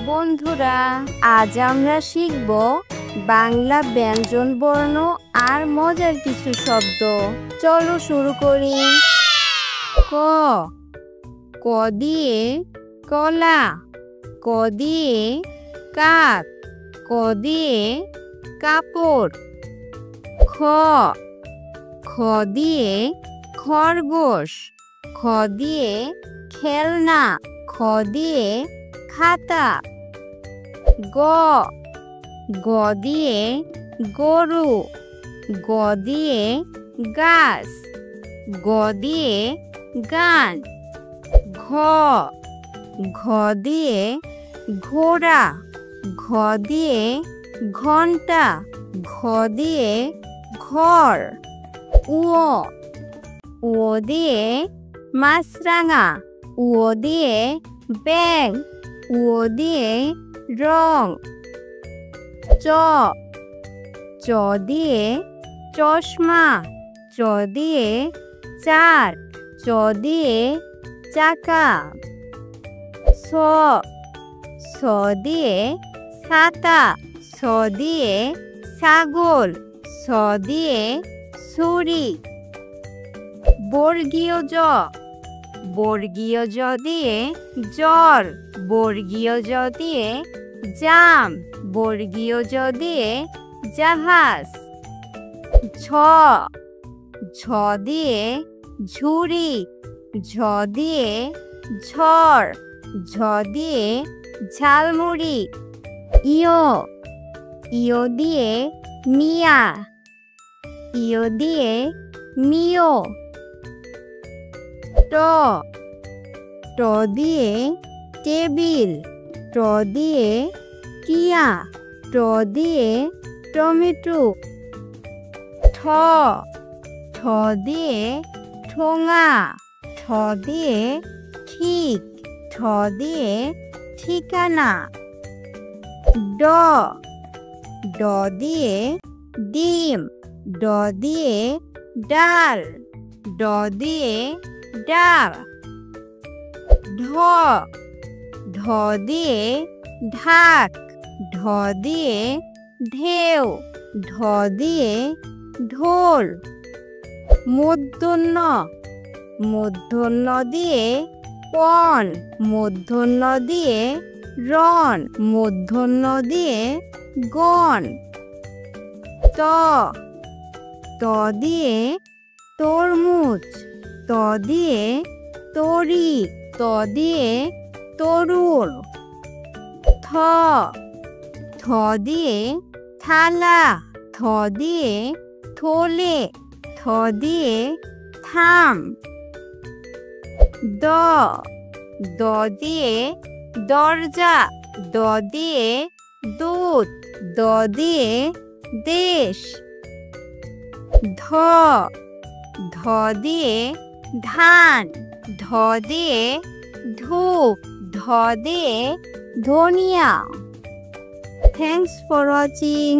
বন্ধুরা, আজ আমরা শিখব বাংলা ব্যঞ্জন বর্ণ আর মজার কিছু শব্দ। চলো শুরু করি। ক ক দিয়ে কলা, ক দিয়ে কাক, ক দিয়ে কাপড়। খ খ দিয়ে খরগোশ, খ দিয়ে খেলনা, খ দিয়ে খাতা। গ গ দিয়ে গরু, গ দিয়ে গাছ, গ দিয়ে গান। ঘ ঘ দিয়ে ঘোড়া, ঘ দিয়ে ঘন্টা, ঘ দিয়ে ঘর। উ ও দিয়ে মাছরাঙা, উ দিয়ে ব্যাঙ, উ দিয়ে রং। চ চ দিয়ে চশমা, চ দিয়ে চার, চ দিয়ে চাকা। ছ ছ দিয়ে ছাতা, ছ দিয়ে ছাগল, ছ দিয়ে ছুরি। বর্গীয় জ বর্গীয় জ দিয়ে জ্বর, বর্গীয় জ দিয়ে জাম, বর্গীয় জ দিয়ে জাহাজ। ঝ ঝ দিয়ে ঝুড়ি, ঝ দিয়ে ঝড়, ঝ দিয়ে ঝালমুড়ি। ইয় ইয় দিয়ে মিয়া, ইয় দিয়ে মিও। ট ট দিয়ে টেবিল, ট দিয়ে টিয়া, ট দিয়ে টমেটো। ঠ ঠ দিয়ে ঠোঙা, ঠ দিয়ে ঠিক, ঠ দিয়ে ঠিকানা। ড ড দিয়ে ডিম, ড দিয়ে ডাল, ড দিয়ে ডাক। ঢ ঢ দিয়ে ঢাক, ঢ দিয়ে ঢেউ, ঢ দিয়ে ঢোল। মূর্ধন্য মূর্ধন্য দিয়ে পণ, মূর্ধন্য দিয়ে রণ, মূর্ধন্য দিয়ে গণ। ত ত দিয়ে তরমুজ, ত দিয়ে তরি, ত দিয়ে তরুণ। থ থ দিয়ে থালা, থ দিয়ে থলে, থ দিয়ে থাম। দ দ দিয়ে দরজা, দ দিয়ে দুধ, দ দিয়ে দেশ। ধ ধ দিয়ে ধান, ধ দিয়ে ধূপ, ধ দিয়ে ধনিয়া। Thanks for watching.